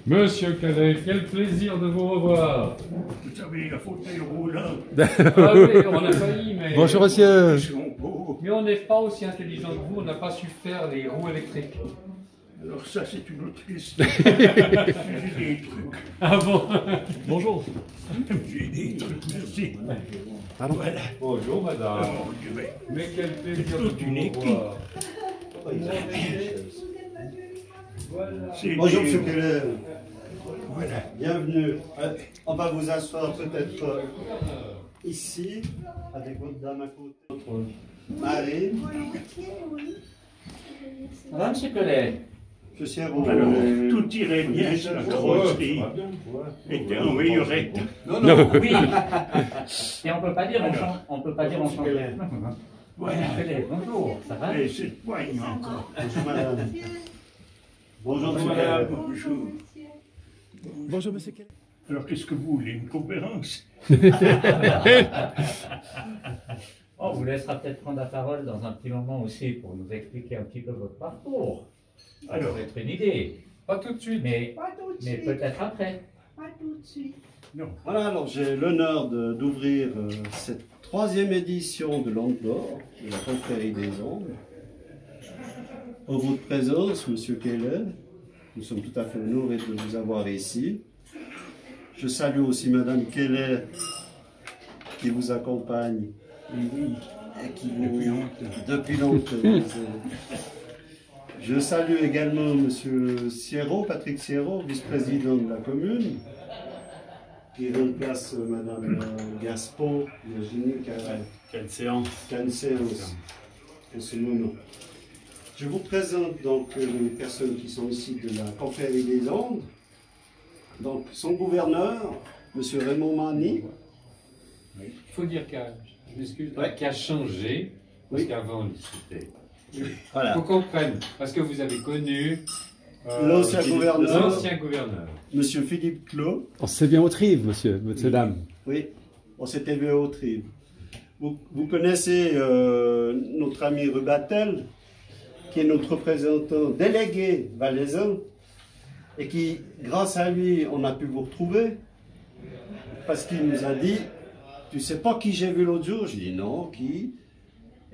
Monsieur Cadet, quel plaisir de vous revoir. Vous savez, un fauteuil roulant. Ah oui, on a failli, mais... Bonjour monsieur. Ils sont beaux. Mais on n'est pas aussi intelligent que vous, on n'a pas su faire les roues électriques. Alors ça, c'est une autre histoire. J'ai des trucs. Ah bon? Bonjour. J'ai des trucs, merci. Pardon. Voilà. Bonjour madame. Oh, Dieu, Mais quel plaisir de toute une vous équipe. revoir. c'est Bonjour des- Monsieur Keller, Voilà. bienvenue. On va vous asseoir peut-être ici, avec votre dame à côté, votre Marine. Madame Chicolet. Je suis à vous. Alors, tout irait bien si la trotterie était en meilleur état. Non, oui. Et on peut pas dire on peut pas dire on change. Voilà. Bonjour, ça va? Et cette poigne encore. Bonjour Madame. Bonjour Monsieur Voilà, Keller. bonjour. Bonjour monsieur Keller. Alors, qu'est-ce que vous voulez, une conférence? On vous laissera peut-être prendre la parole dans un petit moment aussi pour nous expliquer un petit peu votre parcours. Ça Alors, peut être une idée, Pas tout de suite. mais Pas tout de suite. peut-être après. Pas tout de suite. non. Voilà, alors j'ai l'honneur d'ouvrir cette 3e édition de l'Andor, de la confrérie des Ondes. En votre présence, Monsieur Keller, nous sommes tout à fait honorés de vous avoir ici. Je salue aussi Madame Keller, qui vous accompagne et qui depuis longtemps. Je salue également Monsieur Sierro, Patrick Sierro, vice-président de la commune, qui remplace Madame Gaspo, Virginie, Quelle séance. qui a une séance en ce moment. Je vous présente donc les personnes qui sont ici de la confrérie des Ondes. Donc son gouverneur, Monsieur Raymond Mani. Il faut dire je m'excuse, Ouais. qu'il a changé, parce Oui. qu'avant, c'était... Voilà. Il faut qu'on comprenne, parce que vous avez connu... L'ancien gouverneur. L'ancien gouverneur. Monsieur Philippe Clos. On sait bien au trive, monsieur, dame. Oui, on s'était vu au Trive. Vous connaissez notre ami Rubatel, qui est notre représentant délégué valaisan, et qui, grâce à lui, on a pu vous retrouver, parce qu'il nous a dit, tu sais pas qui j'ai vu l'autre jour? J'ai dit non, qui?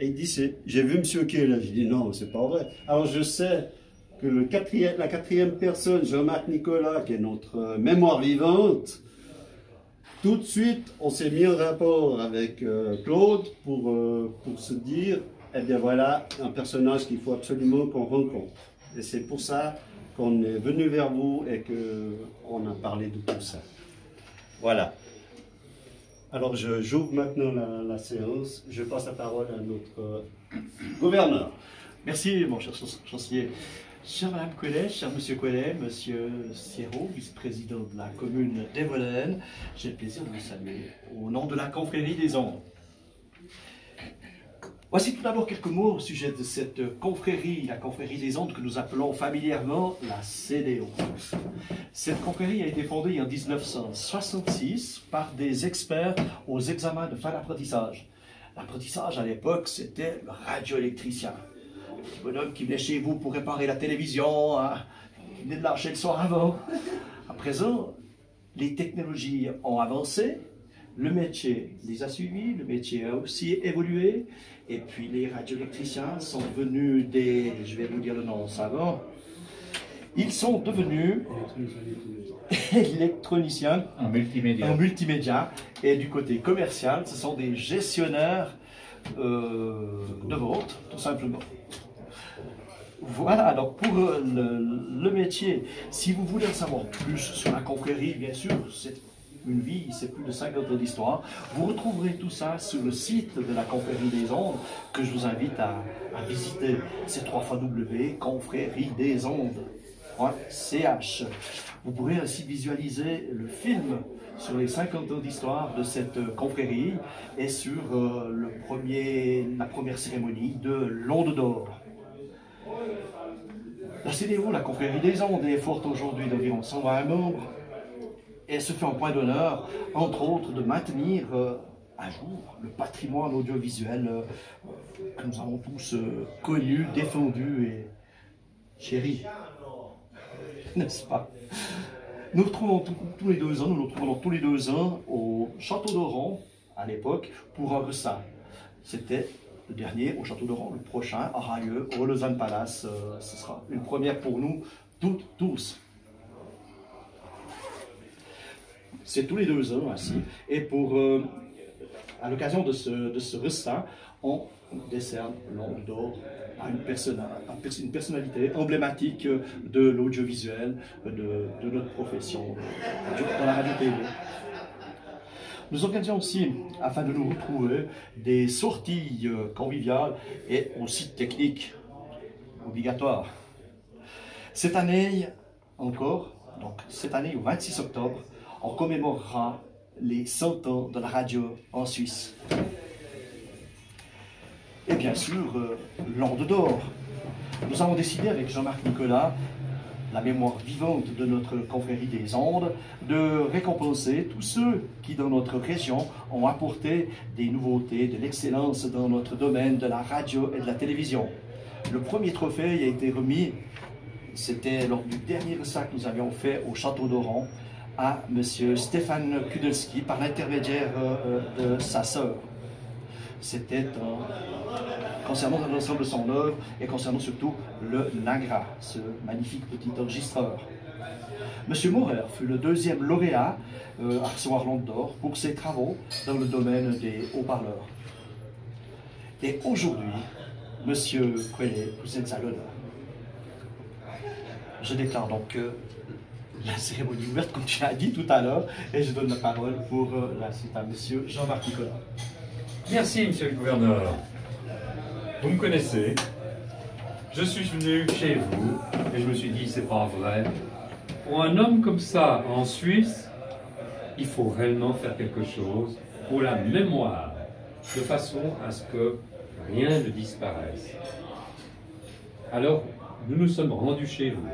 Et il dit, j'ai vu Monsieur qui est là. J'ai dit non, c'est pas vrai. Alors je sais que la quatrième personne, Jean-Marc Nicolas, qui est notre mémoire vivante, tout de suite, on s'est mis en rapport avec Claude pour se dire, eh bien voilà, un personnage qu'il faut absolument qu'on rencontre. Et c'est pour ça qu'on est venu vers vous et qu'on a parlé de tout ça. Voilà. Alors j'ouvre maintenant la séance. Je passe la parole à notre gouverneur. Merci, mon cher chancelier. Chère Madame Collet, cher Monsieur Collet, Monsieur Sierro, vice-président de la commune d'Evelen, j'ai le plaisir de vous saluer au nom de la confrérie des Ondes. Voici tout d'abord quelques mots au sujet de cette confrérie, la confrérie des Ondes que nous appelons familièrement la CDO. Cette confrérie a été fondée en 1966 par des experts aux examens de fin d'apprentissage. L'apprentissage à l'époque, c'était le radioélectricien. Un petit bonhomme qui venait chez vous pour réparer la télévision, hein, qui venait de lâcher le soir avant. À présent, les technologies ont avancé, le métier les a suivis, le métier a aussi évolué, et puis les radioélectriciens sont devenus des, je vais vous dire le nom savant, ils sont devenus électroniciens En multimédia. en multimédia, et du côté commercial, ce sont des gestionnaires de vente, tout simplement. Voilà, donc pour le métier, si vous voulez en savoir plus sur la confrérie, bien sûr, c'est une vie, c'est plus de 50 ans d'histoire, vous retrouverez tout ça sur le site de la confrérie des Ondes, que je vous invite à visiter. C'est www.confrériedesondes.ch. Vous pourrez ainsi visualiser le film sur les 50 ans d'histoire de cette confrérie et sur la première cérémonie de l'Onde d'Or. La CDO, la confrérie des Ondes, est forte aujourd'hui d'environ 120 membres et se fait un point d'honneur, entre autres, de maintenir à jour le patrimoine audiovisuel que nous avons tous connu, défendu et chéri. N'est-ce pas? Nous retrouvons tous les 2 ans, nous nous retrouvons tous les 2 ans au Château d'Oran, à l'époque, pour un reçat. C'était le dernier au Château d'Oran. Le prochain aura lieu au Lausanne Palace. Ce sera une première pour nous tous. C'est tous les 2 ans ainsi. Et à l'occasion de ce reçat, on décerne l'Onde d'Or à une personnalité emblématique de l'audiovisuel, de notre profession, dans la radio-télé. Nous organisons aussi, afin de nous retrouver, des sorties conviviales et aussi techniques obligatoires. Cette année encore, donc cette année au 26 octobre, on commémorera les 100 ans de la radio en Suisse. Et bien sûr, l'Onde d'Or. Nous avons décidé avec Jean-Marc Nicolas, la mémoire vivante de notre confrérie des ondes, de récompenser tous ceux qui, dans notre région, ont apporté des nouveautés, de l'excellence dans notre domaine de la radio et de la télévision. Le premier trophée a été remis, c'était lors du dernier reçat que nous avions fait au Château d'Oran, à M. Stéphane Kudelski, par l'intermédiaire de sa sœur. C'était concernant l'ensemble de son œuvre et concernant surtout le Nagra, ce magnifique petit enregistreur. M. Maurer fut le 2e lauréat à recevoir l'Onde d'Or pour ses travaux dans le domaine des haut-parleurs. Et aujourd'hui, M. Quelle, vous êtes à l'honneur. Je déclare donc la cérémonie ouverte, comme tu l'as dit tout à l'heure, et je donne la parole pour la suite à M. Jean-Marc Nicolas. Merci, monsieur le gouverneur. Vous me connaissez. Je suis venu chez vous et je me suis dit, c'est pas vrai. Pour un homme comme ça en Suisse, il faut réellement faire quelque chose pour la mémoire, de façon à ce que rien ne disparaisse. Alors, nous nous sommes rendus chez vous.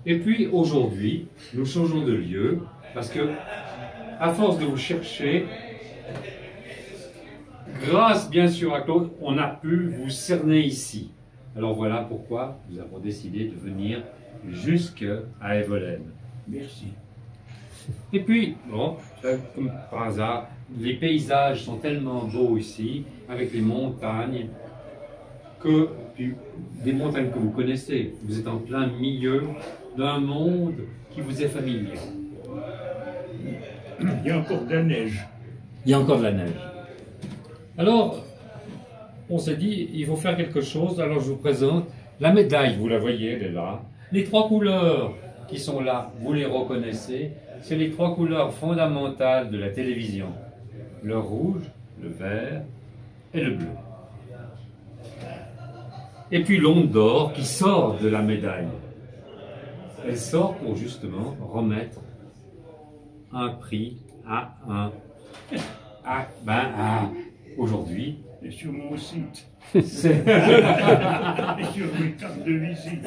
Et puis, aujourd'hui, nous changeons de lieu parce que, à force de vous chercher, grâce bien sûr à Claude, on a pu vous cerner ici. Alors voilà pourquoi nous avons décidé de venir jusqu'à Evolène. Merci. Et puis, bon, comme par hasard, les paysages sont tellement beaux ici, avec les montagnes, puis des montagnes que vous connaissez. Vous êtes en plein milieu d'un monde qui vous est familier. Il y a encore de la neige. Il y a encore de la neige. Alors, on s'est dit, il faut faire quelque chose. Alors, je vous présente la médaille. Vous la voyez, elle est là. Les 3 couleurs qui sont là, vous les reconnaissez. C'est les 3 couleurs fondamentales de la télévision. Le rouge, le vert et le bleu. Et puis l'Onde d'Or qui sort de la médaille. Elle sort pour justement remettre un prix aujourd'hui. Et sur mon site. C'est Et sur mes cartes de visite.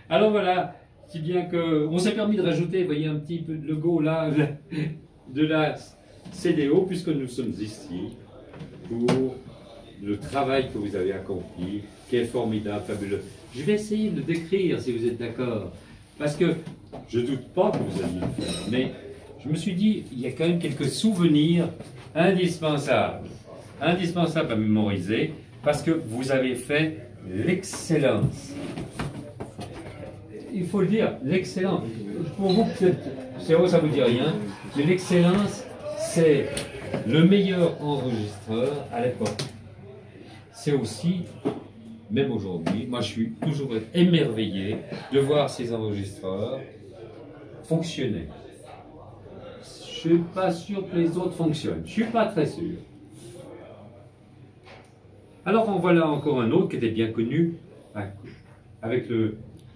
Alors voilà, si bien que on s'est permis de rajouter, vous voyez, un petit peu de logo là de la CDO, puisque nous sommes ici pour le travail que vous avez accompli, qui est formidable, fabuleux. Je vais essayer de le décrire, si vous êtes d'accord, parce que je ne doute pas que vous alliez le faire, mais je me suis dit, il y a quand même quelques souvenirs indispensables à mémoriser, parce que vous avez fait l'excellence. Il faut le dire, l'excellence. Pour vous, peut-être, ça vous dit rien, mais l'excellence, c'est le meilleur enregistreur à l'époque. C'est aussi, même aujourd'hui, moi je suis toujours émerveillé de voir ces enregistreurs fonctionner. Je ne suis pas sûr que les autres fonctionnent. Je ne suis pas très sûr. Alors en voilà encore un autre qui était bien connu, avec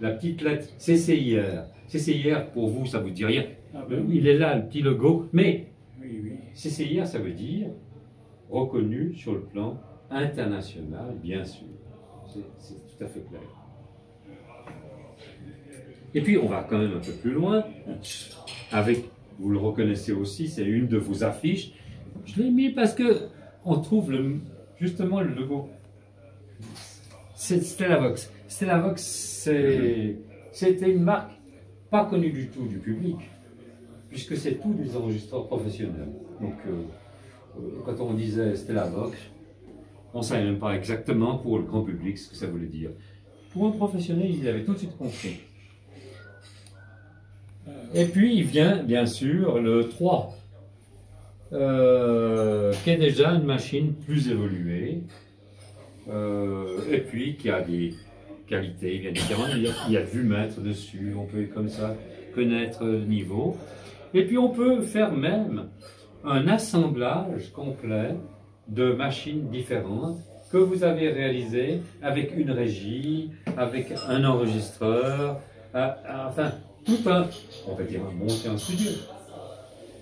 la petite lettre CCIR. CCIR, pour vous, ça ne vous dit rien. Ah ben, Il est là, le petit logo. Mais oui, oui. CCIR, ça veut dire reconnu sur le plan international, bien sûr. C'est tout à fait clair. Et puis, on va quand même un peu plus loin, avec, vous le reconnaissez aussi, c'est une de vos affiches. Je l'ai mis parce que on trouve justement le logo Stellavox. Stellavox, c'était une marque pas connue du tout du public, puisque c'est tous des enregistreurs professionnels. Donc, quand on disait Stellavox, on ne savait même pas exactement pour le grand public ce que ça voulait dire. Pour un professionnel, il avait tout de suite compris. Et puis, il vient, bien sûr, le 3, qui est déjà une machine plus évoluée, et puis qui a des qualités bien différentes. Il y a vue-mètre dessus, on peut comme ça connaître le niveau. Et puis, on peut faire même un assemblage complet de machines différentes que vous avez réalisées avec une régie, avec un enregistreur, enfin, tout un, on va dire, monter un studio.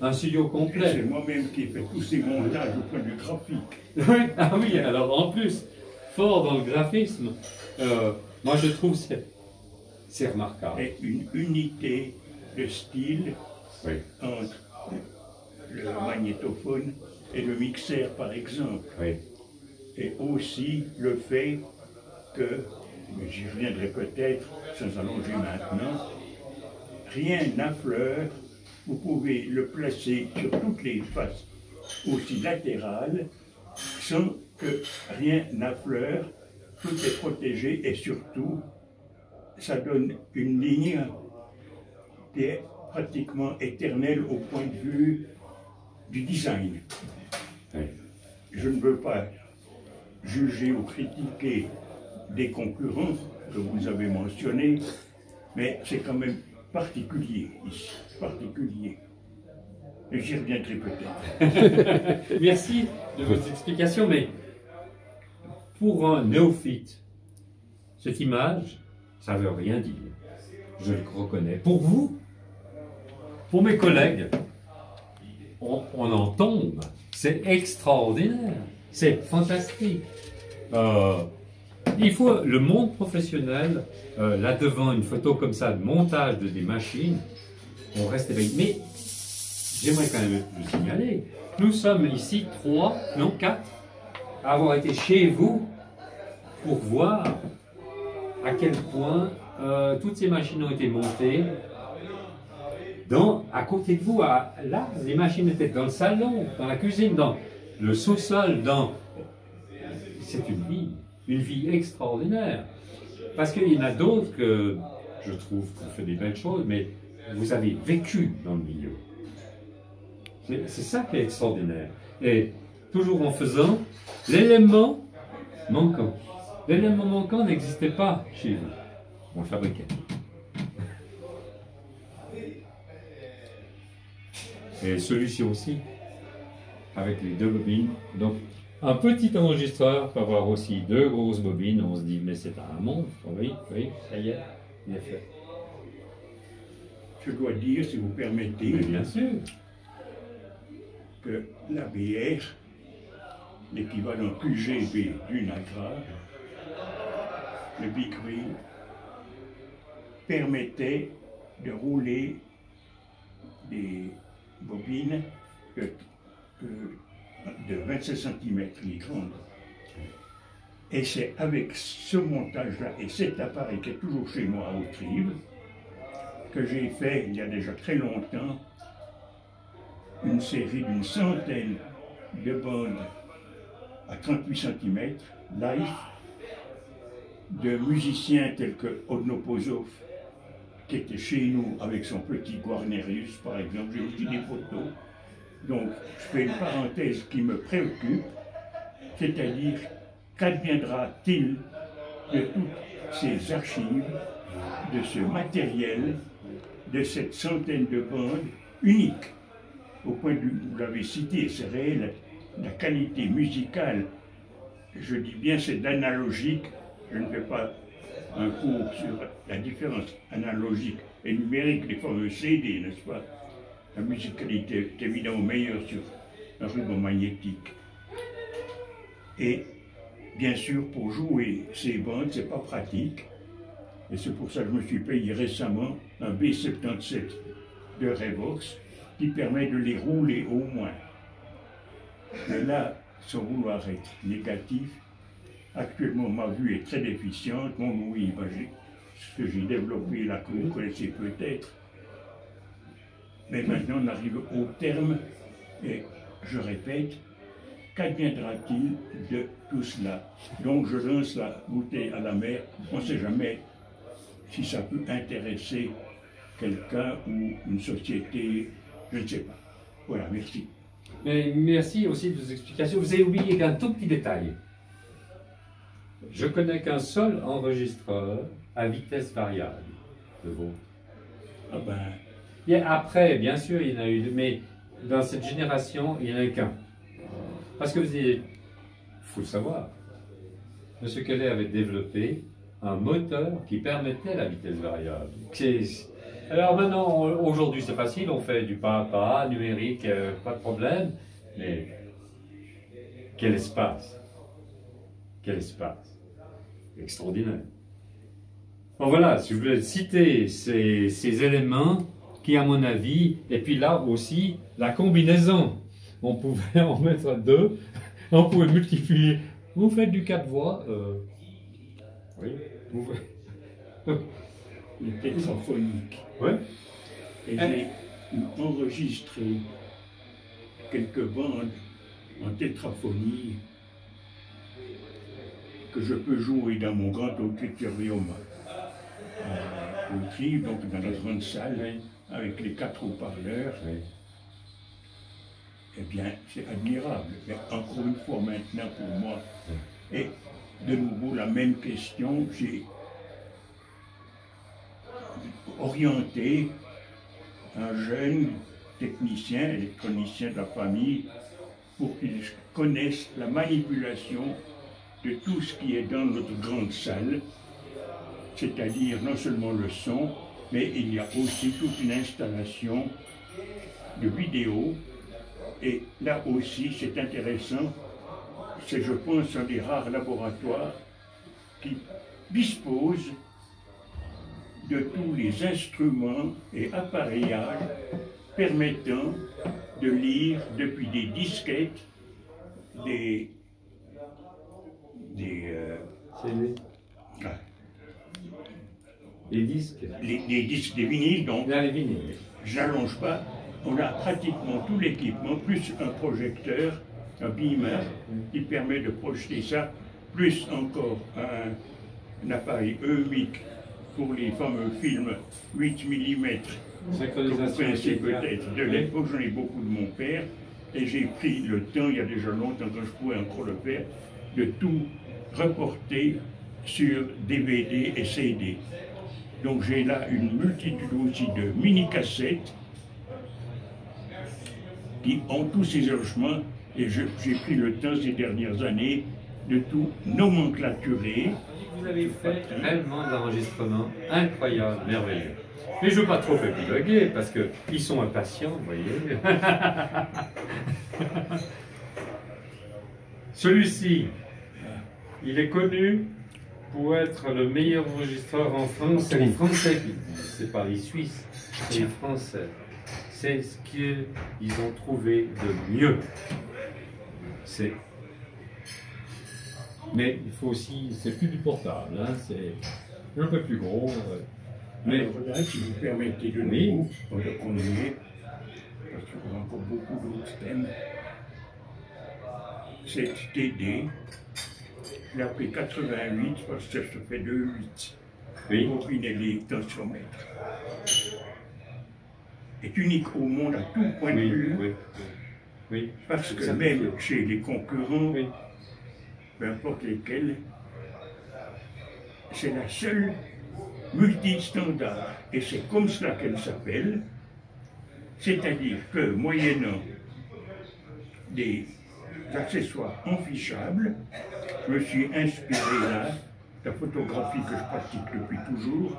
Un studio complet. C'est moi-même qui ai fait tous ces montages au point du graphique. Oui, ah oui, alors en plus, fort dans le graphisme, moi je trouve que c'est remarquable. Et une unité de style Oui. entre le magnétophone et le mixeur, par exemple. Oui. Et aussi le fait que, mais j'y reviendrai peut-être sans allonger maintenant, rien n'affleure, vous pouvez le placer sur toutes les faces, aussi latérales, sans que rien n'affleure, tout est protégé et surtout, ça donne une ligne qui est pratiquement éternelle au point de vue du design. Oui. Je ne veux pas juger ou critiquer des concurrents que vous avez mentionnés, mais c'est quand même particulier ici, particulier. Et j'y reviendrai peut-être. Merci de vos explications, mais pour un néophyte, cette image, ça ne veut rien dire. Je le reconnais. Pour vous, pour mes collègues, on en tombe. C'est extraordinaire. C'est fantastique. Il faut le monde professionnel, là devant une photo comme ça, de montage des machines, on reste éveillé. Mais j'aimerais quand même le signaler. Nous sommes ici 3, non 4, à avoir été chez vous pour voir à quel point toutes ces machines ont été montées à côté de vous. Là, les machines étaient dans le salon, dans la cuisine, dans le sous-sol, c'est une vie extraordinaire. Parce qu'il y en a d'autres que je trouve qu'on fait des belles choses, mais vous avez vécu dans le milieu. C'est ça qui est extraordinaire. Et toujours en faisant l'élément manquant. L'élément manquant n'existait pas chez vous. On le fabriquait. Et celui-ci aussi, avec les 2 bobines. Donc, un petit enregistreur peut avoir aussi 2 grosses bobines. On se dit, mais c'est un monstre. Oui, ça y est, il est fait. Je dois dire, si vous permettez, Mais bien sûr. que l'ABR, l'équivalent QGB du Nagra, le Big Wheel, permettait de rouler des bobines de 27 cm les grandes. Et c'est avec ce montage-là et cet appareil qui est toujours chez moi à Autrive que j'ai fait, il y a déjà très longtemps, une série d'une centaine de bandes à 38 cm live de musiciens tels que Odnopozov, qui était chez nous avec son petit Guarnerius, par exemple. J'ai aussi des photos. Donc, je fais une parenthèse qui me préoccupe, c'est-à-dire qu'adviendra-t-il de toutes ces archives, de ce matériel, de cette centaine de bandes uniques, au point de vue, vous l'avez cité, c'est réel, la qualité musicale, je dis bien c'est d'analogique, je ne fais pas un cours sur la différence analogique et numérique des fameux CD, n'est-ce pas? La musicalité est évidemment meilleure sur un ruban magnétique. Et bien sûr, pour jouer ces bandes, c'est pas pratique. Et c'est pour ça que je me suis payé récemment un B77 de Revox qui permet de les rouler au moins. Mais là, sans vouloir être négatif, Actuellement, ma vue est très déficiente. Mon ouïe, ce que j'ai développé là, que vous connaissez peut-être. Mais maintenant, on arrive au terme, et je répète, qu'adviendra-t-il de tout cela? Donc je lance la bouteille à la mer, on ne sait jamais si ça peut intéresser quelqu'un ou une société, je ne sais pas. Voilà, merci. Mais merci aussi de vos explications. Vous avez oublié qu'un tout petit détail. Je connais qu'un seul enregistreur à vitesse variable, le vôtre. Ah ben, Et après, bien sûr, il y en a eu, mais dans cette génération, il n'y en a qu'un. Parce que il faut le savoir, M. Kelly avait développé un moteur qui permettait la vitesse variable. Alors maintenant, aujourd'hui c'est facile, on fait du pas à pas, numérique, pas de problème, mais quel espace! Quel espace! Extraordinaire. Bon voilà, si je voulais citer ces éléments qui, à mon avis, et puis là aussi, la combinaison. On pouvait en mettre 2, on pouvait multiplier. Vous faites du 4 voix, oui. le tétraphonique. Ouais. Et j'ai enregistré quelques bandes en tétraphonie que je peux jouer dans mon grand auditorium au tri, donc dans la grande salle, avec les 4 haut-parleurs. Oui. Eh bien, c'est admirable. Mais encore une fois maintenant pour moi, et de nouveau la même question, j'ai orienté un jeune technicien, électronicien de la famille, pour qu'il connaisse la manipulation de tout ce qui est dans notre grande salle, c'est-à-dire non seulement le son, mais il y a aussi toute une installation de vidéos. Et là aussi, c'est intéressant, c'est, je pense, un des rares laboratoires qui dispose de tous les instruments et appareillages permettant de lire depuis des disquettes, des Les disques. les disques, des vinyles, donc Là, les vinyles. je n'allonge pas, on a pratiquement tout l'équipement, plus un projecteur, un beamer, qui permet de projeter ça, plus encore un appareil E8 pour les fameux films 8 mm, que vous connaissez peut-être de l'époque, j'en ai beaucoup de mon père, et j'ai pris le temps, il y a déjà longtemps quand je pouvais encore le faire, de tout reporter sur DVD et CD. Donc j'ai là une multitude aussi de mini-cassettes qui ont tous ces logements, et j'ai pris le temps ces dernières années de tout nomenclaturer. Vous avez fait réellement des enregistrements incroyables, merveilleux. Mais je ne veux pas trop épiloguer parce qu'ils sont impatients, vous voyez. Celui-ci, il est connu pour être le meilleur enregistreur en France. C'est les Français qui disent, c'est pas les Suisses, c'est les Français. C'est ce qu'ils ont trouvé de mieux. Mais il faut aussi, c'est plus du portable, hein, c'est un peu plus gros. Mais là, si vous permettez de nous, on le continuer, parce qu'on a encore beaucoup d'autres thèmes. Cette TD, je l'ai appelé 88 parce que ça se fait 2,8. Oui. Pour les tensiomètres. Est unique au monde à tout point de vue. Oui, oui. Parce que même chez les concurrents, Oui. peu importe lesquels, c'est la seule multistandard. Et c'est comme cela qu'elle s'appelle. C'est-à-dire que, moyennant des accessoires enfichables, je me suis inspiré là, de la photographie que je pratique depuis toujours,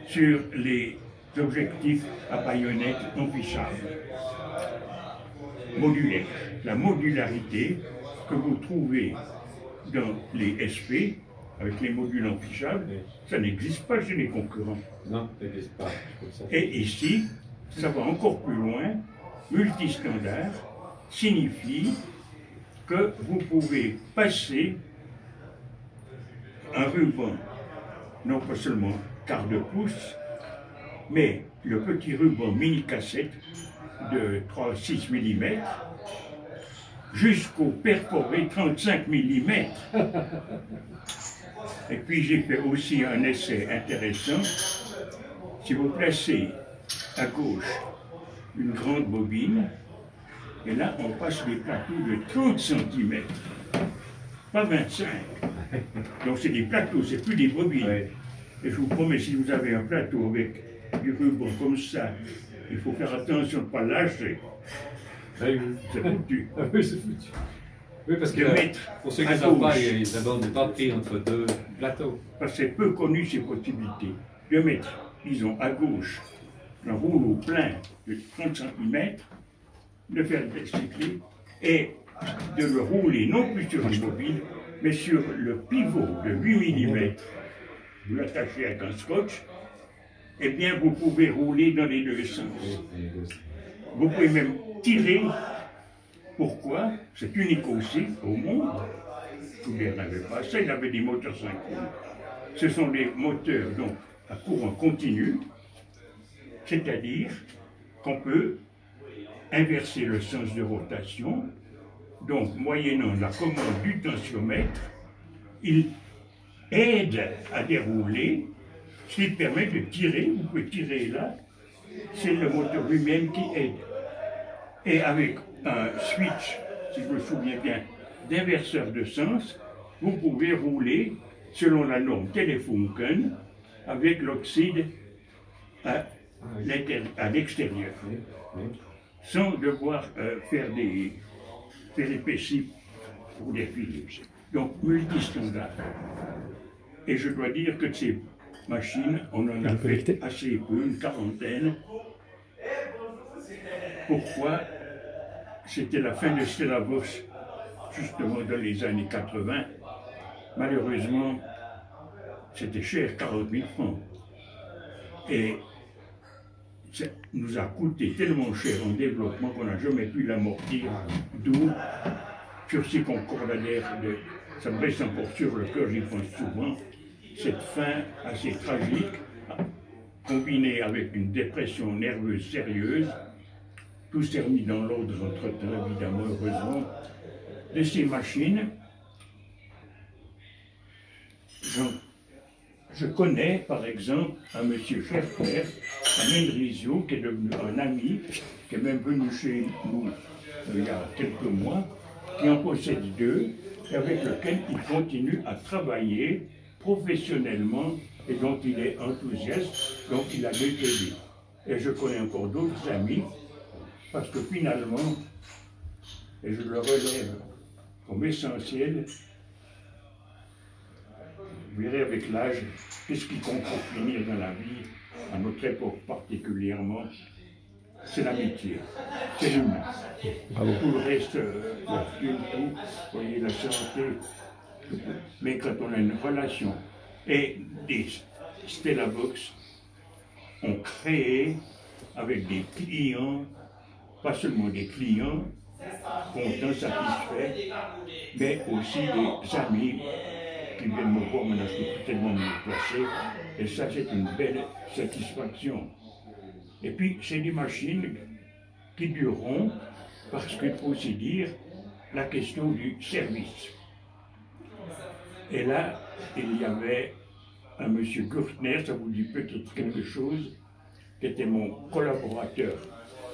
sur les objectifs à baïonnettes enfichables. Modulaires. La modularité que vous trouvez dans les SP, avec les modules enfichables, ça n'existe pas chez les concurrents. Non, ça n'existe pas. Comme ça. Et ici, ça va encore plus loin, multistandard signifie que vous pouvez passer un ruban, non pas seulement quart de pouce, mais le petit ruban mini-cassette de 6 mm jusqu'au perforé 35 mm. Et puis j'ai fait aussi un essai intéressant. Si vous placez à gauche une grande bobine, et là on passe des plateaux de 30 cm, pas 25. Donc c'est des plateaux, c'est plus des bobines. Ouais. Et je vous promets, si vous avez un plateau avec du ruban comme ça, il faut faire attention de ne pas lâcher. Oui, C'est foutu. ah oui, c'est foutu. Oui, parce que De mettre pour ceux qui à ne savent pas, gauche. il y a les abandons de pas pris entre deux plateaux. Parce que c'est peu connu ces possibilités. De mettre, disons, à gauche, un rouleau plein de 30 cm, de faire recycler et de le rouler non plus sur une bobine, mais sur le pivot de 8 mm. Vous l'attachez avec un scotch, et bien vous pouvez rouler dans les deux sens. Vous pouvez même tirer. Pourquoi? C'est unique aussi au monde. Schubert n'avait pas ça, il avait des moteurs synchrones. Ce sont des moteurs donc à courant continu, c'est-à-dire qu'on peut inverser le sens de rotation. Donc, moyennant la commande du tensiomètre, il aide à dérouler, ce qui permet de tirer. Vous pouvez tirer là, c'est le moteur lui-même qui aide. Et avec un switch, si je me souviens bien, d'inverseur de sens, vous pouvez rouler selon la norme Telefunken avec l'oxyde à l'extérieur, sans devoir faire des péripéties pour défiler. Donc, multistandard. Et je dois dire que de ces machines, on en a fait assez peu, une quarantaine. Pourquoi? C'était la fin de Stella Box, justement dans les années 80. Malheureusement, c'était cher, 40 000 francs. Et ça nous a coûté tellement cher en développement qu'on n'a jamais pu l'amortir. D'où, sur ces concordataires, ça me reste encore sur le cœur, j'y pense souvent, cette fin assez tragique, combinée avec une dépression nerveuse sérieuse. Tout s'est remis dans l'ordre entre-temps, évidemment, heureusement. De ces machines, je connais, par exemple, un monsieur Scherper, à Mendrisio, qui est devenu un ami, qui est même venu chez nous il y a quelques mois, qui en possède deux, et avec lequel il continue à travailler professionnellement, et dont il est enthousiaste, donc il a deux télés. Et je connais encore d'autres amis, parce que finalement, et je le relève comme essentiel, vous verrez avec l'âge, qu'est-ce qui compte pour finir dans la vie, à notre époque particulièrement, c'est l'amitié, c'est l'humain. Tout le reste, fortune, tout, vous voyez, la santé, mais quand on a une relation, et des Stella Box ont créé avec des clients, pas seulement des clients contents, satisfaits, mais aussi des amis qui viennent me voir, maintenant je peux tellement me placer, et ça c'est une belle satisfaction. Et puis c'est des machines qui dureront, parce qu'il faut aussi dire la question du service. Et là, il y avait un monsieur Gürtner, ça vous dit peut-être quelque chose, qui était mon collaborateur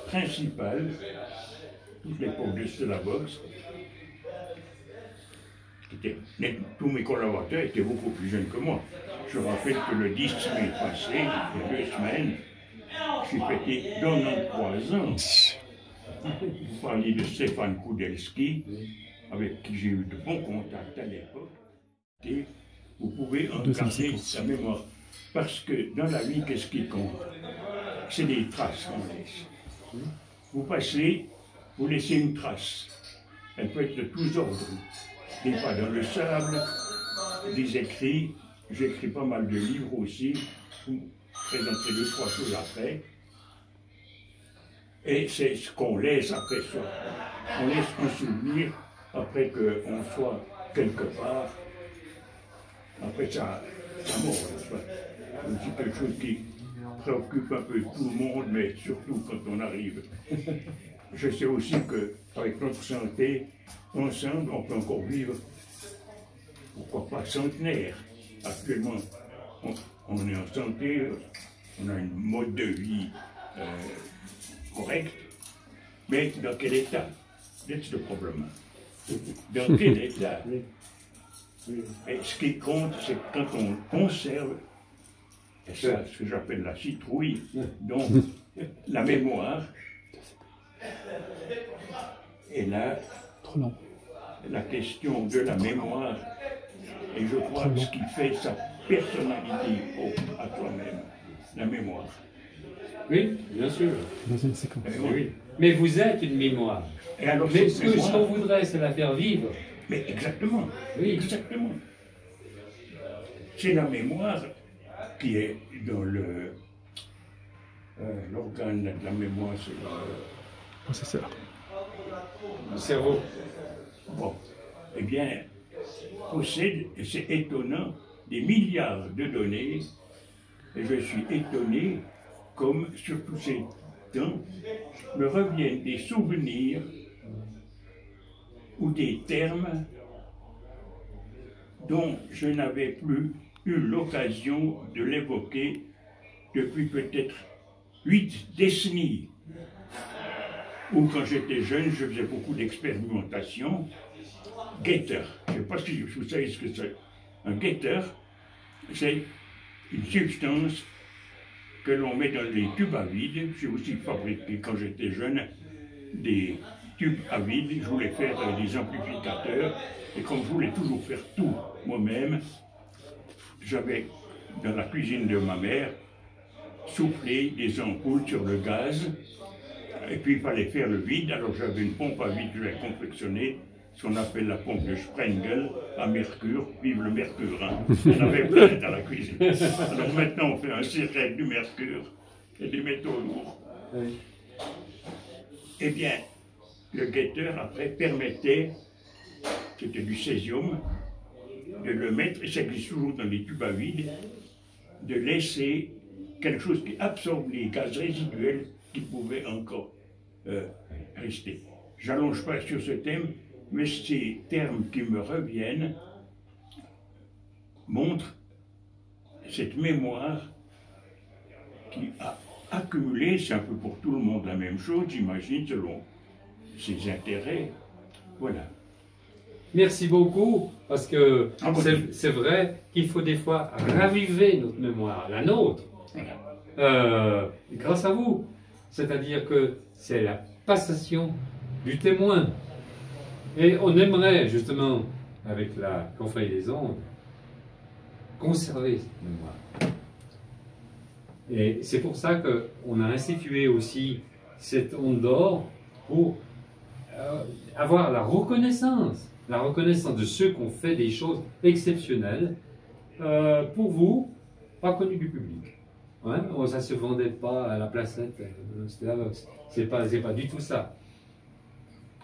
principal, toute l'époque de Stella Box. Tous mes collaborateurs étaient beaucoup plus jeunes que moi. Je rappelle que le 10 mai passé, il y a 2 semaines, j'ai fêté 93 ans. Vous parliez de Stéphane Koudelski, avec qui j'ai eu de bons contacts à l'époque. Et vous pouvez en garder sa mémoire. Parce que dans la vie, qu'est-ce qui compte? C'est des traces qu'on laisse. Vous passez, vous laissez une trace. Elle peut être de tous ordres. Des pas dans le sable, des écrits. J'écris pas mal de livres aussi. Je vous présenterai 2-3 choses après. Et c'est ce qu'on laisse après soi. On laisse un souvenir après qu'on soit quelque part. Après ça mort, c'est quelque chose qui préoccupe un peu tout le monde, mais surtout quand on arrive. Je sais aussi qu'avec notre santé, ensemble, on peut encore vivre, pourquoi pas centenaire. Actuellement, on est en santé, on a un mode de vie correct, mais dans quel état? C'est le problème. Dans quel état? Et ce qui compte, c'est quand on conserve, et ça, ce que j'appelle la citrouille, donc la mémoire. Et là, la question de la mémoire, et je crois que ce qui fait sa personnalité à toi-même, la mémoire. Oui, bien sûr. Dans une séquence. Oui. Mais vous êtes une mémoire. Et alors, Mais ce qu'on voudrait, c'est la faire vivre. Mais exactement, Oui. exactement. C'est la mémoire qui est dans l'organe de la mémoire, c'est Processeur. Le cerveau. bon. Eh bien, possède, et c'est étonnant, des milliards de données, et je suis étonné comme sur tous ces temps me reviennent des souvenirs ou des termes dont je n'avais plus eu l'occasion de l'évoquer depuis peut-être 8 décennies. Ou quand j'étais jeune, je faisais beaucoup d'expérimentation. Getter, je ne sais pas si vous savez ce que c'est. Un getter, c'est une substance que l'on met dans les tubes à vide. J'ai aussi fabriqué, quand j'étais jeune, des tubes à vide. Je voulais faire des amplificateurs. Et comme je voulais toujours faire tout moi-même, j'avais, dans la cuisine de ma mère, soufflé des ampoules sur le gaz. Et puis il fallait faire le vide. Alors j'avais une pompe à vide que j'avais confectionnée, ce qu'on appelle la pompe de Sprengel à mercure. Vive le mercure, hein. On avait plein dans la cuisine. Alors maintenant on fait un cirque avec du mercure et des métaux lourds. Oui. Eh bien, le getter après permettait, c'était du césium, de le mettre, et ça glisse toujours dans les tubes à vide, de laisser quelque chose qui absorbe les gaz résiduels qui pouvaient encore rester. J'allonge pas sur ce thème, mais ces termes qui me reviennent montrent cette mémoire qui a accumulé, c'est un peu pour tout le monde la même chose, j'imagine, selon ses intérêts. Voilà. Merci beaucoup, parce que c'est vrai qu'il faut des fois raviver notre mémoire, la nôtre, grâce à vous. C'est-à-dire que c'est la passation du témoin. Et on aimerait justement, avec la confrérie des ondes, conserver cette mémoire. Et c'est pour ça qu'on a institué aussi cette onde d'or pour avoir la reconnaissance de ceux qui ont fait des choses exceptionnelles pour vous, pas connus du public. Ouais, ça ne se vendait pas à la placette, c'est pas du tout ça.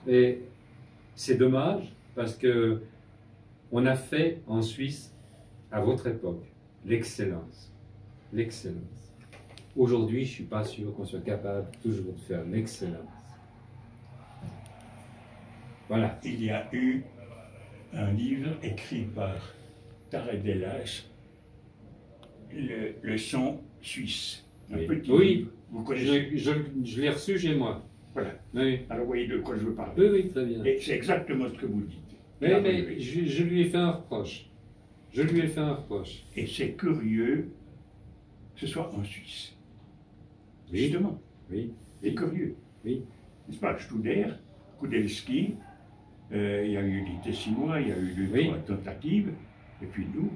Et c'est dommage parce que on a fait en Suisse, à votre époque, l'excellence. L'excellence. Aujourd'hui, je ne suis pas sûr qu'on soit capable toujours de faire l'excellence. Voilà. Il y a eu un livre écrit par Taredelas, le son suisse. Un petit livre. Vous connaissez? Je l'ai reçu chez moi. Voilà. Oui. Alors vous voyez de quoi je veux parler. Oui, oui, très bien. Et c'est exactement ce que vous dites. Mais je lui ai fait un reproche. Je lui ai fait un reproche. Et c'est curieux que ce soit en Suisse. Oui. Justement. Oui. C'est curieux. Oui. N'est-ce pas? Studer, Kudelski, il y a eu des Tessinois, il y a eu deux trois tentatives, et puis nous,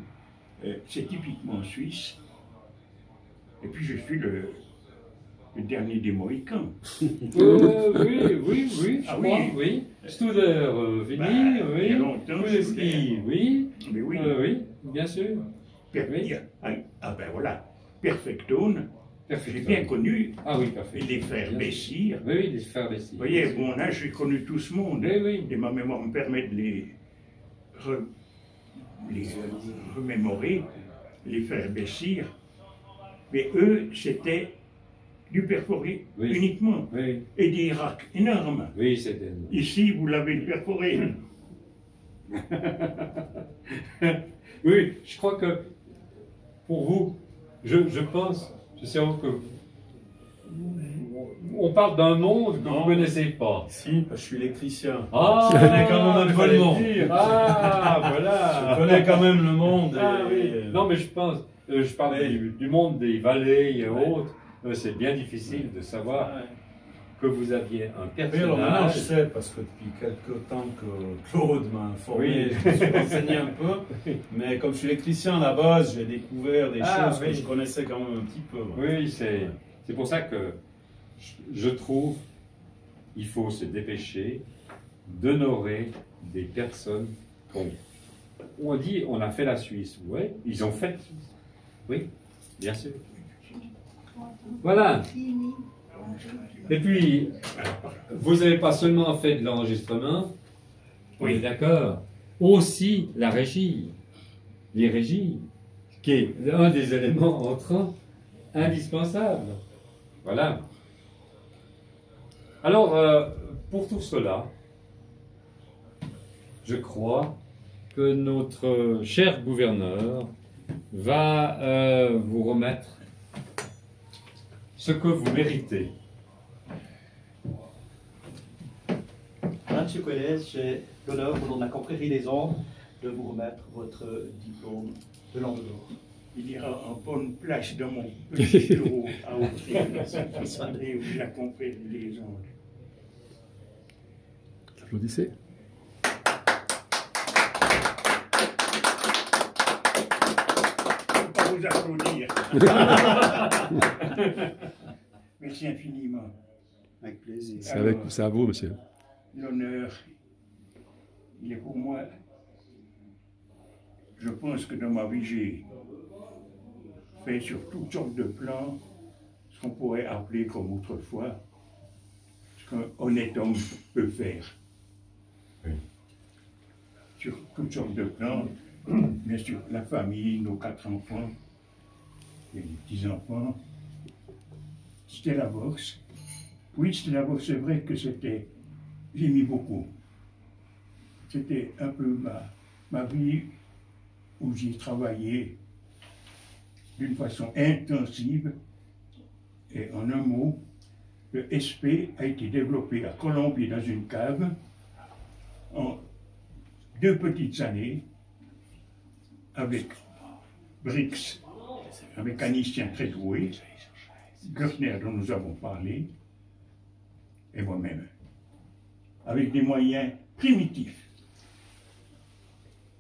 c'est typiquement suisse. Et puis je suis le dernier des Mohicans. Oui, je crois, oui. Studer, fini, oui. Il y a longtemps, Kudelski, oui. Mais oui. Oui, bien sûr. Oui. Ah ben voilà, Perfectone. J'ai bien connu les frères Bessir. Oui, les frères Bessir. Vous voyez, à mon âge, j'ai connu tout ce monde. Oui, oui. Et ma mémoire me permet de les les remémorer, les faire baissir. Mais eux, c'était du perforé uniquement. Oui, Et des racks énormes. oui, c'était. Ici, vous l'avez perforé. Oui, je crois que pour vous, je pense, je sais que on parle d'un monde que vous ne connaissez pas. Si, parce que je suis électricien. Ah, je connais quand même un peu le monde. Ah, voilà. Je connais quand même le monde. Ah, et- oui. Non, mais je pense, je parle du monde des vallées et autres. C'est bien difficile de savoir que vous aviez un Oui, alors maintenant personnage. je sais, parce que depuis quelques temps que Claude m'a informé, Oui. je me suis renseigné un peu. Mais comme je suis électricien à la base, j'ai découvert des choses que oui. je connaissais quand même un petit peu. Oui, c'est pour ça que je trouve il faut se dépêcher d'honorer des personnes qu'on on dit on a fait la Suisse. Oui, ils ont fait la Suisse. Oui, bien sûr. Voilà. Et puis, vous n'avez pas seulement fait de l'enregistrement, on est d'accord, aussi la régie, les régies, qui est un des éléments entrants indispensables. Voilà. Alors, pour tout cela, je crois que notre cher gouverneur va vous remettre ce que vous méritez. Voilà, M. Coelhez, j'ai l'honneur, au nom de la confrérie des Ondes, de vous remettre votre diplôme de l'Angle d'Or. Il ira en bonne place dans mon petit bureau à Autriche, et où la confrérie des Ondes. Applaudissez. Pas vous applaudir. Merci infiniment. Avec plaisir. C'est à vous, monsieur. L'honneur, il est pour moi. Je pense que dans ma vie, j'ai fait sur toutes sortes de plans ce qu'on pourrait appeler comme autrefois ce qu'un honnête homme peut faire. Oui. Sur toutes sortes de plans, bien sûr, la famille, nos 4 enfants et les petits-enfants. C'était la boxe. Oui, c'était la boxe, c'est vrai que c'était. J'ai mis beaucoup. C'était un peu ma vie où j'ai travaillé d'une façon intensive. Et en un mot, le SP a été développé à Colombier dans une cave en 2 petites années avec Brix, un mécanicien très doué, Gertner dont nous avons parlé, et moi-même, avec des moyens primitifs.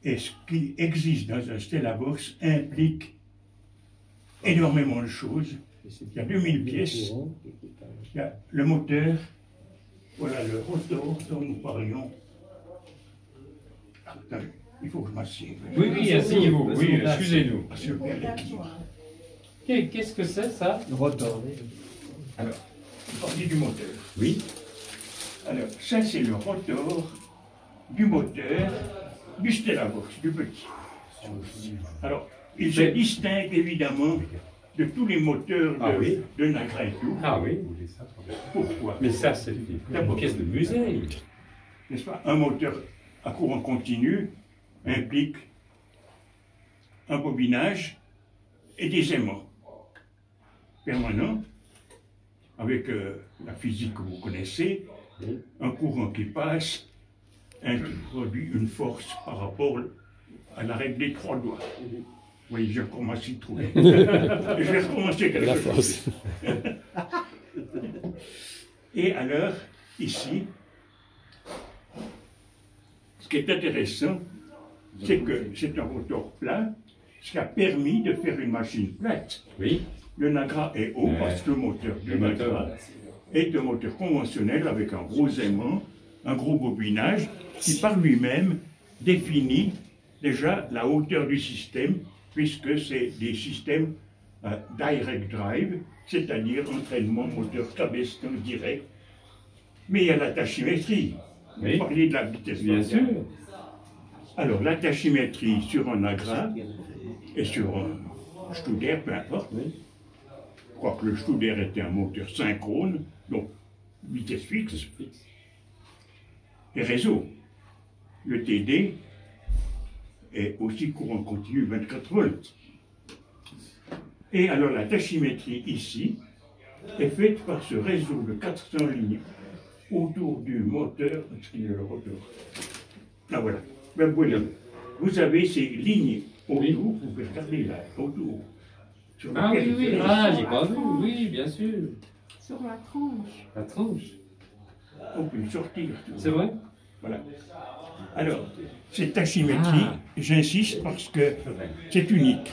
Et ce qui existe dans un Stellabox implique énormément de choses. Il y a 2000 pièces, il y a le moteur, voilà le rotor dont nous parlions. Attends, il faut que je m'assieds. Oui, oui, asseyez-vous. Oui, excusez-nous. Super l'équilibre. Qu'est-ce que c'est, ça? Le rotor. Alors, partie du moteur. Oui. Alors, ça c'est le rotor du moteur du Stellabox, du petit. Alors, il se distingue évidemment de tous les moteurs de Nagra et tout. Ah oui. Pourquoi? Mais ça, c'est une pièce de musée. N'est-ce pas? Un moteur à courant continu implique un bobinage et des aimants permanents avec la physique que vous connaissez, un courant qui passe introduit une force par rapport à la règle des 3 doigts. Oui, j'ai recommencé à trouver. Je vais recommencer quelque chose. Et alors, ici, ce qui est intéressant, c'est que c'est un rotor plat, ce qui a permis de faire une machine plate. Oui. Le Nagra est haut parce que le moteur du Nagra est un moteur conventionnel avec un gros aimant, un gros bobinage, qui par lui-même définit déjà la hauteur du système, puisque c'est des systèmes direct drive, c'est-à-dire entraînement moteur cabestin direct. Mais il y a la tachymétrie. Vous parlez de la vitesse Bien sûr. Alors, la tachymétrie sur un Agra et sur un Studer, peu importe. Je crois que le Studer était un moteur synchrone, donc vitesse fixe. Et réseau. Le TD est aussi courant continu 24 volts. Et alors la tachymétrie ici est faite par ce réseau de 400 lignes autour du moteur. Est-ce qu'il y a le rotor? Ah voilà. Ben, voilà. Vous avez ces lignes autour, vous pouvez regarder là, autour. Sur Ah oui, lequel oui, vous ah, avez- j'ai pas vu, oui, bien sûr. Sur la tranche. La tranche. On peut sortir. C'est vrai? Voilà. Alors, cette tachymétrie, j'insiste parce que c'est unique.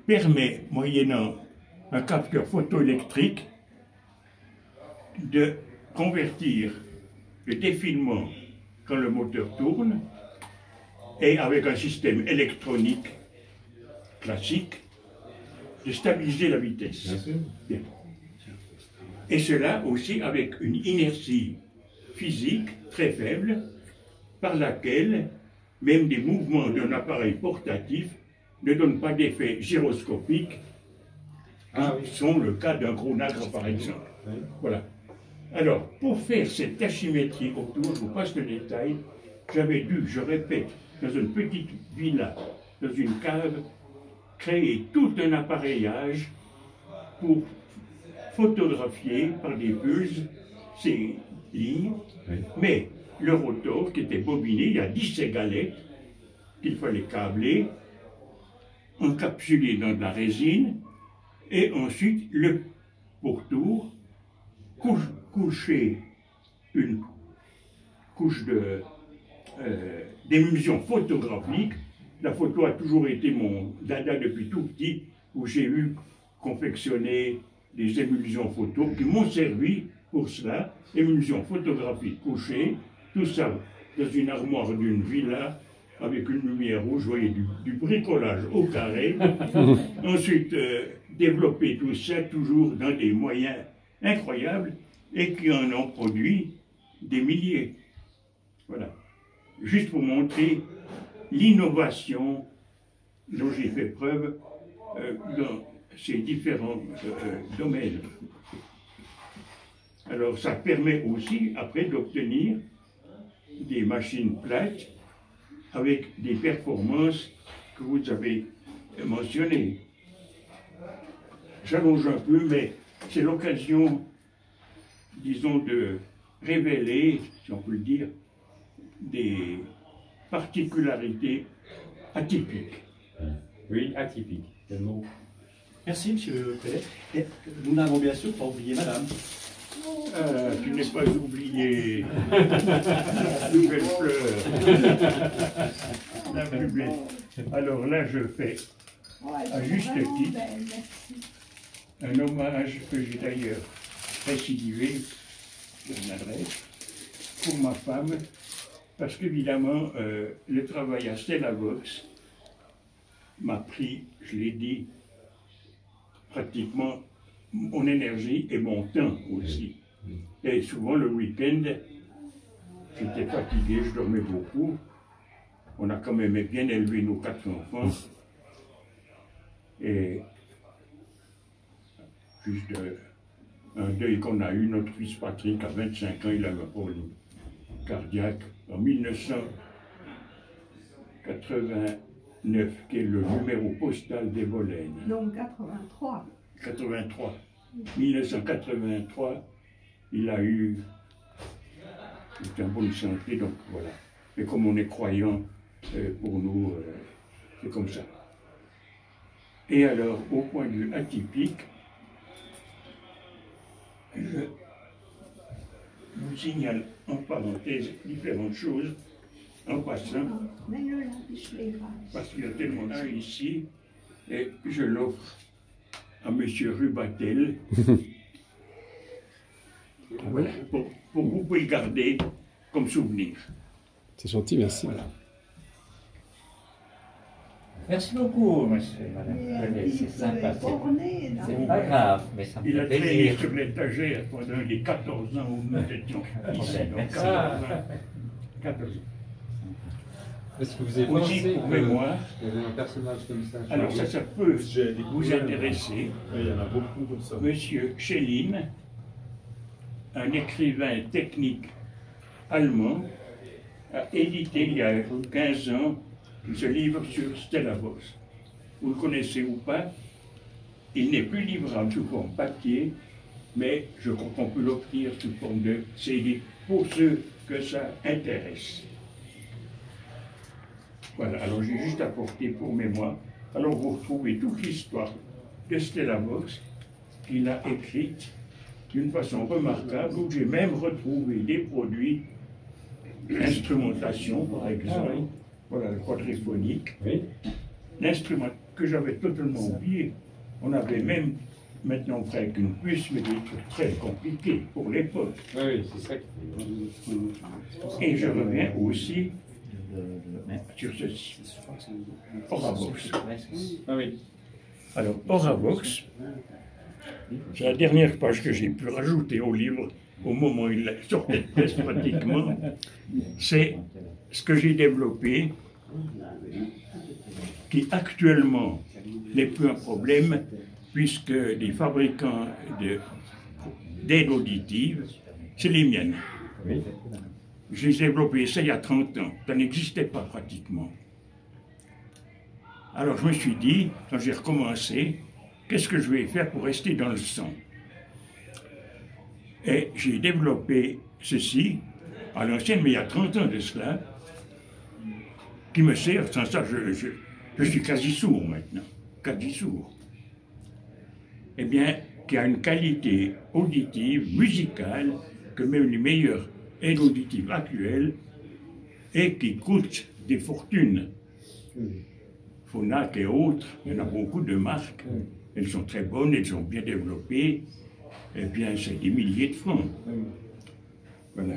Permet, moyennant un capteur photoélectrique, de convertir le défilement quand le moteur tourne et avec un système électronique classique de stabiliser la vitesse. Bien sûr. Bien. Et cela aussi avec une inertie physique très faible par laquelle même des mouvements d'un appareil portatif ne donnent pas d'effet gyroscopique qui sont le cas d'un chronographe par exemple. Voilà. Alors, pour faire cette tachymétrie autour, je vous passe le détail, j'avais dû, je répète, dans une petite villa, dans une cave, créer tout un appareillage pour photographier par des pulses ces lignes, mais le rotor qui était bobiné, il y a 10 galettes qu'il fallait câbler, encapsuler dans de la résine, et ensuite le pourtour, coucher une couche d'émulsion photographique. La photo a toujours été mon dada depuis tout petit, où j'ai eu confectionné des émulsions photo qui m'ont servi pour cela. Émulsion photographique couchée, tout ça dans une armoire d'une villa avec une lumière rouge, vous voyez, du bricolage au carré. Ensuite, développer tout ça toujours dans des moyens incroyables et qui en ont produit des milliers. Voilà. Juste pour montrer l'innovation dont j'ai fait preuve dans ces différents domaines. Alors ça permet aussi après d'obtenir des machines plates avec des performances que vous avez mentionnées. J'allonge un peu, mais c'est l'occasion, disons, de révéler, si on peut le dire, des particularités atypiques. Oui, atypique, c'est le mot. Merci, monsieur Pellet. Et nous n'avons bien sûr pas oublié madame. Tu n'es pas oublié la plus belle fleur. La plus belle. Alors là, je fais à juste titre un hommage que j'ai d'ailleurs récidivé sur une adresse pour ma femme, parce qu'évidemment, le travail à Stella Vox m'a pris, je l'ai dit, pratiquement mon énergie et mon temps aussi. Et souvent le week-end, j'étais fatigué, je dormais beaucoup. On a quand même bien élevé nos 4 enfants. Et juste un deuil qu'on a eu, notre fils Patrick, à 25 ans, il avait un problème cardiaque en 1989, qui est le numéro postal des Volaines. Donc 83. 83. 1983, il a eu, il était en bonne santé, donc voilà. Et comme on est croyant, pour nous, c'est comme ça. Et alors, au point de vue atypique, je vous signale en parenthèse différentes choses, en passant, Mets-le là, je l'écrase. parce qu'il y a tellement de choses ici, et je l'offre à M. Rubatel. Voilà, pour que vous pouvez le garder comme souvenir. C'est gentil, merci. Voilà. Merci beaucoup, monsieur, madame. Pellet, c'est sympa. C'est pas grave, mais ça me Il fait a traîné plaisir. sur l'étagère pendant les 14 ans où nous étions ici. Donc, Merci. 14 ans. Est-ce que vous avez Aussi pensé pour qu'il mémoire. y avait un personnage comme ça? Alors ça peut vous intéresser. Oui, il y en a beaucoup comme ça. Monsieur Schelling, un écrivain technique allemand, a édité il y a 15 ans ce livre sur Stella Boss. Vous le connaissez ou pas? Il n'est plus livrable sous forme papier, mais je crois qu'on peut l'obtenir sous forme de CD pour ceux que ça intéresse. Voilà, alors j'ai juste apporté pour mémoire. Alors vous retrouvez toute l'histoire de Stella Box qu'il a écrite d'une façon remarquable, où j'ai même retrouvé des produits d'instrumentation, par exemple, voilà le quadriphonique, Oui. l'instrument que j'avais totalement oublié. On avait même, maintenant on ferait avec une puce, mais des trucs très compliqués pour l'époque. Oui, oui, c'est ça qui Et je reviens aussi sur ceci. Oravox. Ah oui. Alors, Oravox, c'est la dernière page que j'ai pu rajouter au livre au moment où il sortait de presse pratiquement. C'est ce que j'ai développé, qui actuellement n'est plus un problème, puisque les fabricants d'aide auditive, c'est les miennes. Oui. J'ai développé ça il y a 30 ans, ça n'existait pas pratiquement. Alors je me suis dit, quand j'ai recommencé, qu'est-ce que je vais faire pour rester dans le son? Et j'ai développé ceci, à l'ancienne, mais il y a 30 ans de cela, qui me sert, sans ça je suis quasi sourd maintenant, quasi sourd. Eh bien, qui a une qualité auditive, musicale, que même les meilleures aides auditives actuelles, et qui coûte des fortunes. Phonak et autres, il y en a beaucoup de marques. Elles sont très bonnes, elles sont bien développées. Eh bien, c'est des milliers de francs. Voilà.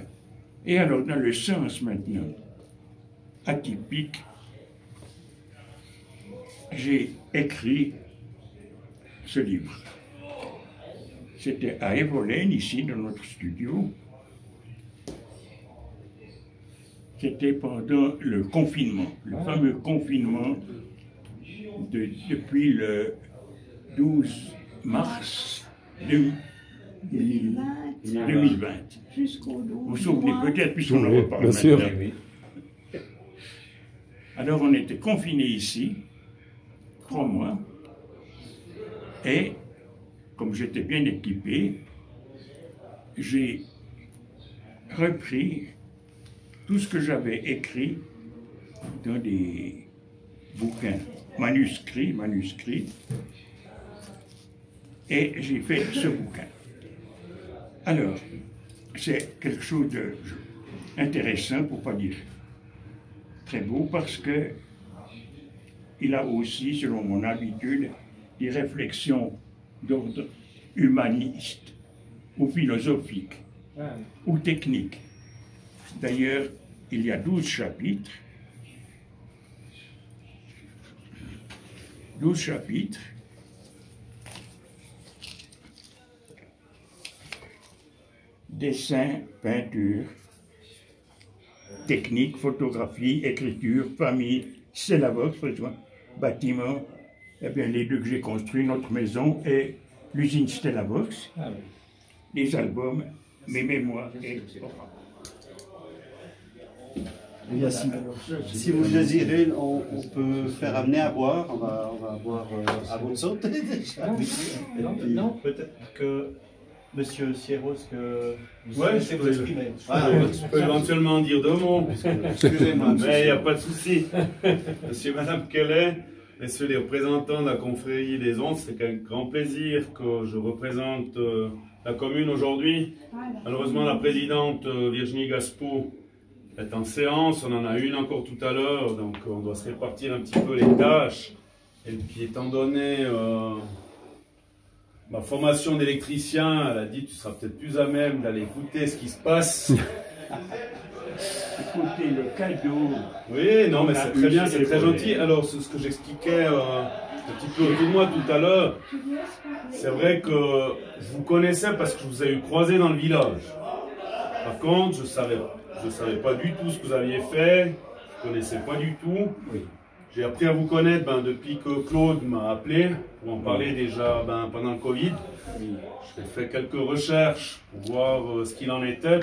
Et alors, dans le sens maintenant atypique, j'ai écrit ce livre. C'était à Evolène, ici, dans notre studio. C'était pendant le confinement, le fameux confinement depuis le 12 mars 2020. Jusqu'au 12 Vous vous souvenez mois. peut-être, puisqu'on en Oui, reparle bien sûr. maintenant. Alors on était confinés ici, 3 mois, et comme j'étais bien équipé, j'ai repris tout ce que j'avais écrit dans des bouquins manuscrits, et j'ai fait ce bouquin. Alors, c'est quelque chose d'intéressant, pour ne pas dire très beau, parce que il a aussi, selon mon habitude, des réflexions d'ordre humaniste, ou philosophique, ou technique. D'ailleurs, il y a 12 chapitres. 12 chapitres. Dessin, peinture, technique, photographie, écriture, famille, c'est la boxe, bâtiment, eh bien les deux que j'ai construits, notre maison et l'usine Stella Box, les albums, mes mémoires et... Eh bien, si vous le désirez, on peut faire amener à boire. On va boire à votre santé déjà. Non, peut-être que Monsieur Sierros, que vous Ouais, souhaitez je vous peux- exprimer. Je peux éventuellement dire 2 mots. Excusez-moi. Mais il n'y a pas de souci. Monsieur et Madame Kellet, messieurs les représentants de la confrérie des ondes, c'est un grand plaisir que je représente la commune aujourd'hui. Malheureusement, la présidente Virginie Gaspeau est en séance. On en a une encore tout à l'heure, donc on doit se répartir un petit peu les tâches. Et puis, étant donné ma formation d'électricien, elle a dit tu seras peut-être plus à même d'aller écouter ce qui se passe. Écoutez, le cadeau. Oui, non, mais On a c'est très eu bien, ces c'est très volets. gentil. Alors, ce que j'expliquais un petit peu autour de moi tout à l'heure, c'est vrai que je vous connaissais parce que je vous ai eu croisé dans le village. Par contre, je savais je ne savais pas du tout ce que vous aviez fait, je ne connaissais pas du tout. Oui. J'ai appris à vous connaître depuis que Claude m'a appelé pour en parler déjà pendant le Covid. J'ai fait quelques recherches pour voir ce qu'il en était.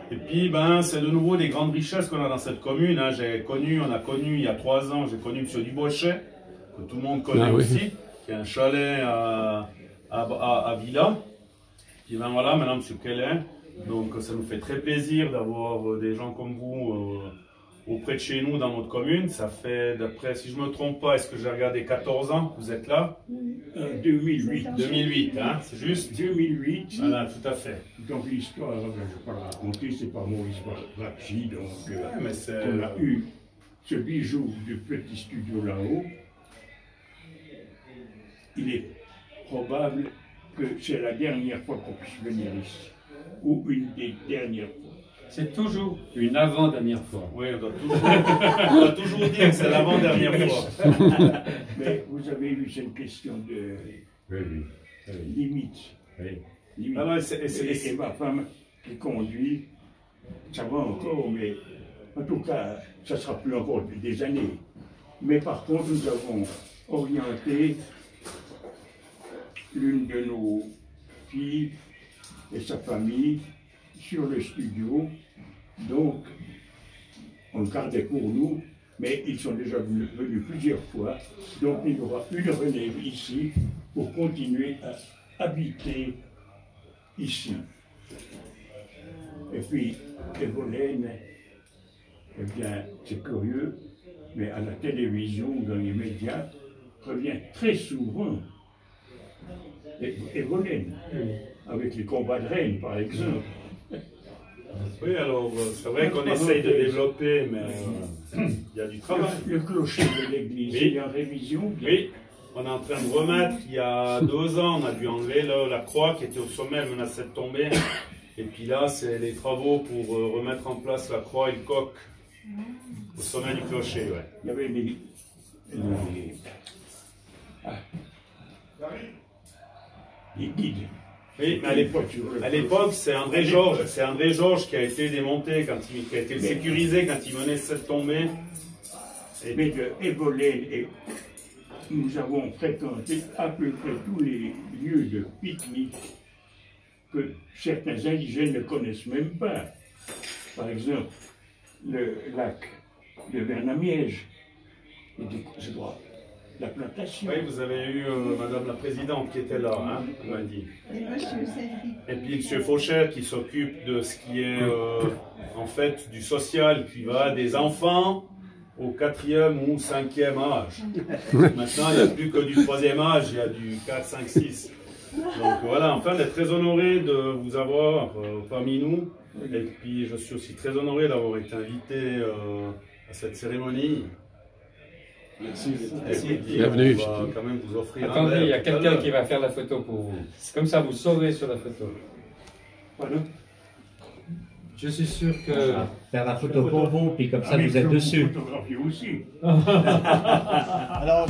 Et puis, c'est de nouveau des grandes richesses qu'on a dans cette commune. Hein. On a connu il y a 3 ans, j'ai connu M. Dubochet, que tout le monde connaît aussi, qui a un chalet à Villa. Puis voilà, maintenant M. Kelly. Donc ça nous fait très plaisir d'avoir des gens comme vous auprès de chez nous dans notre commune. Ça fait, d'après, si je ne me trompe pas, est-ce que j'ai regardé 14 ans que vous êtes là? 2008. 2008, hein, c'est juste 2008. Voilà, tout à fait. Donc l'histoire, je ne vais pas la raconter, c'est pas mon histoire rapide. Donc mais c'est... on a eu ce bijou de petit studio là-haut. Il est probable que c'est la dernière fois qu'on puisse venir ici. Ou une des dernières fois. C'est toujours une avant-dernière fois. Oui, on doit toujours dire que c'est l'avant-dernière fois. Mais vous avez vu, c'est une question de limite. Limite. Alors, et ma femme qui conduit, ça va encore, mais en tout cas, ça ne sera plus encore depuis des années. Mais par contre, nous avons orienté l'une de nos filles et sa famille sur le studio. Donc, on le gardait pour nous, mais ils sont déjà venus plusieurs fois. Donc, il y aura une relève ici pour continuer à habiter ici. Et puis, Evolène, eh bien, c'est curieux, mais à la télévision, dans les médias, revient très souvent. Evolène, avec les combats de reines, par exemple. Oui, alors, c'est vrai qu'on essaye de développer, mais il y a du travail. Le clocher de l'église, Oui. il est en révision. Oui, on est en train de remettre, il y a 2 ans, on a dû enlever la croix qui était au sommet, elle menaçait de tomber. Et puis là, c'est les travaux pour remettre en place la croix et le coq au sommet du clocher. Ouais. Il y avait les guides. Oui, mais à l'époque, c'est André Georges qui a été démonté, qui a été sécurisé quand il menaçait de tomber. Mais de Evolène, nous avons fréquenté à peu près tous les lieux de pique-nique que certains indigènes ne connaissent même pas. Par exemple, le lac de Vernamiège, je crois, la plantation. Oui, vous avez eu Madame la Présidente qui était là, hein, on m'a dit. Et monsieur Cédric. Et puis M. Fauchère qui s'occupe de ce qui est en fait du social, qui va des enfants au 4e ou 5e âge. Maintenant, il n'y a plus que du 3e âge, il y a du 4, 5, 6. Donc voilà, enfin, on est très honoré de vous avoir parmi nous. Et puis, je suis aussi très honoré d'avoir été invité à cette cérémonie. Merci. Bienvenue. On va quand même vous offrir Attendez, il y a quelqu'un qui va faire la photo pour vous. Comme ça, vous saurez sur la photo. Pardon? Je suis sûr que... Faire la photo pour vous, puis comme ça, vous êtes dessus. Photographier aussi. Alors,